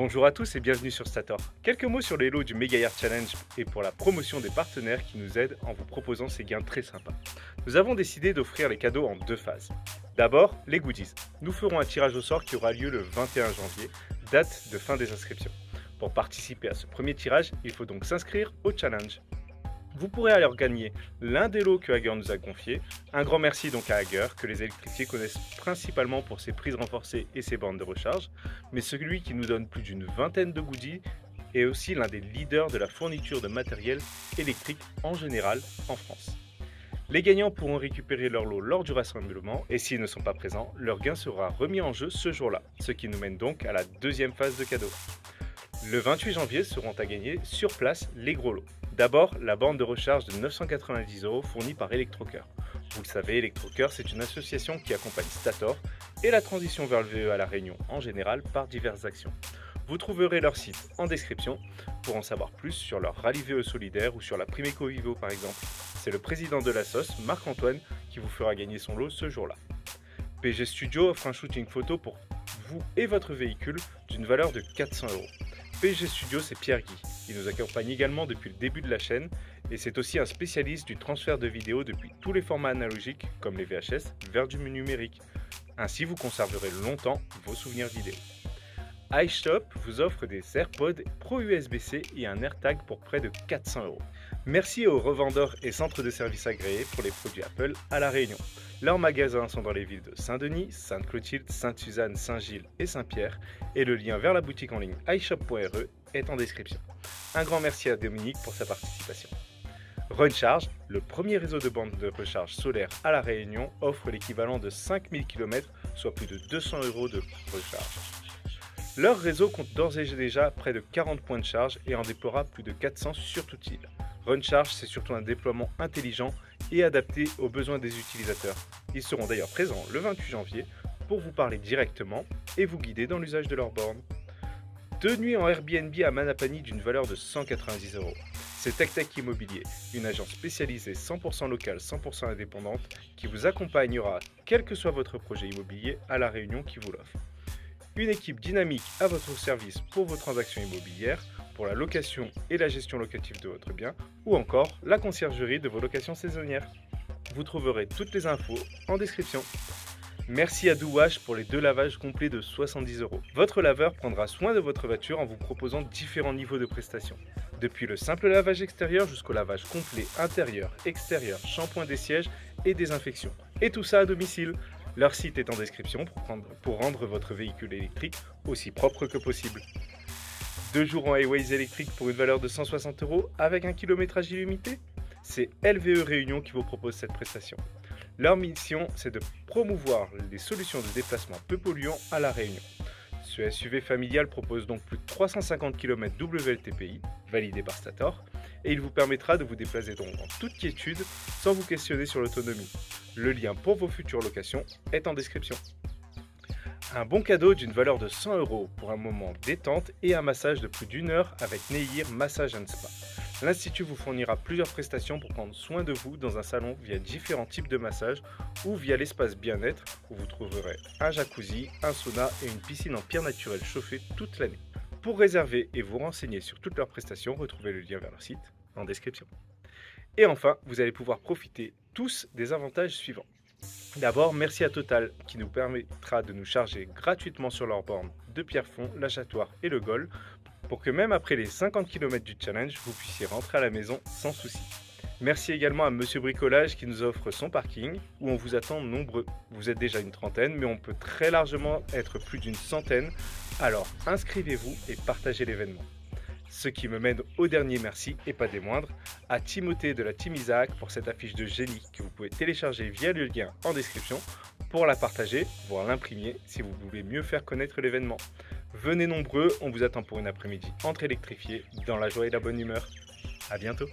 Bonjour à tous et bienvenue sur Stator. Quelques mots sur les lots du Mega Yard Challenge et pour la promotion des partenaires qui nous aident en vous proposant ces gains très sympas. Nous avons décidé d'offrir les cadeaux en deux phases. D'abord, les goodies. Nous ferons un tirage au sort qui aura lieu le 21 janvier, date de fin des inscriptions. Pour participer à ce premier tirage, il faut donc s'inscrire au challenge. Vous pourrez alors gagner l'un des lots que Hager nous a confiés. Un grand merci donc à Hager, que les électriciers connaissent principalement pour ses prises renforcées et ses bornes de recharge, mais celui qui nous donne plus d'une vingtaine de goodies est aussi l'un des leaders de la fourniture de matériel électrique en général en France. Les gagnants pourront récupérer leur lot lors du rassemblement et s'ils ne sont pas présents, leur gain sera remis en jeu ce jour-là, ce qui nous mène donc à la deuxième phase de cadeaux. Le 28 janvier seront à gagner sur place les gros lots. D'abord, la borne de recharge de 990 € fournie par Electrocoeur. Vous le savez, Electrocoeur, c'est une association qui accompagne Stator et la transition vers le VE à La Réunion en général par diverses actions. Vous trouverez leur site en description pour en savoir plus sur leur rallye VE solidaire ou sur la prime Ecovivo par exemple. C'est le président de la SOS, Marc-Antoine, qui vous fera gagner son lot ce jour-là. PG Studio offre un shooting photo pour vous et votre véhicule d'une valeur de 400 €. PG Studio, c'est Pierre Guy. Il nous accompagne également depuis le début de la chaîne et c'est aussi un spécialiste du transfert de vidéos depuis tous les formats analogiques comme les VHS vers du numérique. Ainsi, vous conserverez longtemps vos souvenirs vidéo. iShop vous offre des AirPods Pro USB-C et un AirTag pour près de 400 €. Merci aux revendeurs et centres de services agréés pour les produits Apple à La Réunion. Leurs magasins sont dans les villes de Saint-Denis, Sainte-Clotilde, Sainte-Suzanne, Saint-Gilles et Saint-Pierre et le lien vers la boutique en ligne iShop.re est en description. Un grand merci à Dominique pour sa participation. RunCharge, le premier réseau de bornes de recharge solaire à La Réunion, offre l'équivalent de 5000 km, soit plus de 200 € de recharge. Leur réseau compte d'ores et déjà près de 40 points de charge et en déploiera plus de 400 sur toute île. RunCharge, c'est surtout un déploiement intelligent et adapté aux besoins des utilisateurs. Ils seront d'ailleurs présents le 28 janvier pour vous parler directement et vous guider dans l'usage de leurs bornes. 2 nuits en Airbnb à Manapani d'une valeur de 190 €. C'est TechTech Immobilier, une agence spécialisée 100% locale, 100% indépendante qui vous accompagnera, quel que soit votre projet immobilier, à La Réunion qui vous l'offre. Une équipe dynamique à votre service pour vos transactions immobilières, pour la location et la gestion locative de votre bien, ou encore la conciergerie de vos locations saisonnières. Vous trouverez toutes les infos en description. Merci à DoWash pour les 2 lavages complets de 70 €. Votre laveur prendra soin de votre voiture en vous proposant différents niveaux de prestations. Depuis le simple lavage extérieur jusqu'au lavage complet intérieur, extérieur, shampoing des sièges et désinfection. Et tout ça à domicile. Leur site est en description pour rendre votre véhicule électrique aussi propre que possible. 2 jours en Highways électrique pour une valeur de 160 € avec un kilométrage illimité? C'est LVE Réunion qui vous propose cette prestation. Leur mission, c'est de promouvoir les solutions de déplacement peu polluants à La Réunion. Ce SUV familial propose donc plus de 350 km WLTPI, validé par Stator, et il vous permettra de vous déplacer donc en toute quiétude sans vous questionner sur l'autonomie. Le lien pour vos futures locations est en description. Un bon cadeau d'une valeur de 100 € pour un moment détente et un massage de plus d'1 heure avec Nehir Massage & Spa. L'Institut vous fournira plusieurs prestations pour prendre soin de vous dans un salon via différents types de massages ou via l'espace bien-être où vous trouverez un jacuzzi, un sauna et une piscine en pierre naturelle chauffée toute l'année. Pour réserver et vous renseigner sur toutes leurs prestations, retrouvez le lien vers leur site en description. Et enfin, vous allez pouvoir profiter tous des avantages suivants. D'abord, merci à Total qui nous permettra de nous charger gratuitement sur leurs bornes de Pierrefonds, l'Achatoire et le Gol pour que même après les 50 km du challenge, vous puissiez rentrer à la maison sans souci. Merci également à Monsieur Bricolage qui nous offre son parking où on vous attend nombreux. Vous êtes déjà une trentaine mais on peut très largement être plus d'une centaine, alors inscrivez-vous et partagez l'événement. Ce qui me mène au dernier merci, et pas des moindres, à Timothée de la Team Isaac pour cette affiche de génie que vous pouvez télécharger via le lien en description pour la partager, voire l'imprimer si vous voulez mieux faire connaître l'événement. Venez nombreux, on vous attend pour une après-midi entre électrifiés, dans la joie et la bonne humeur. A bientôt.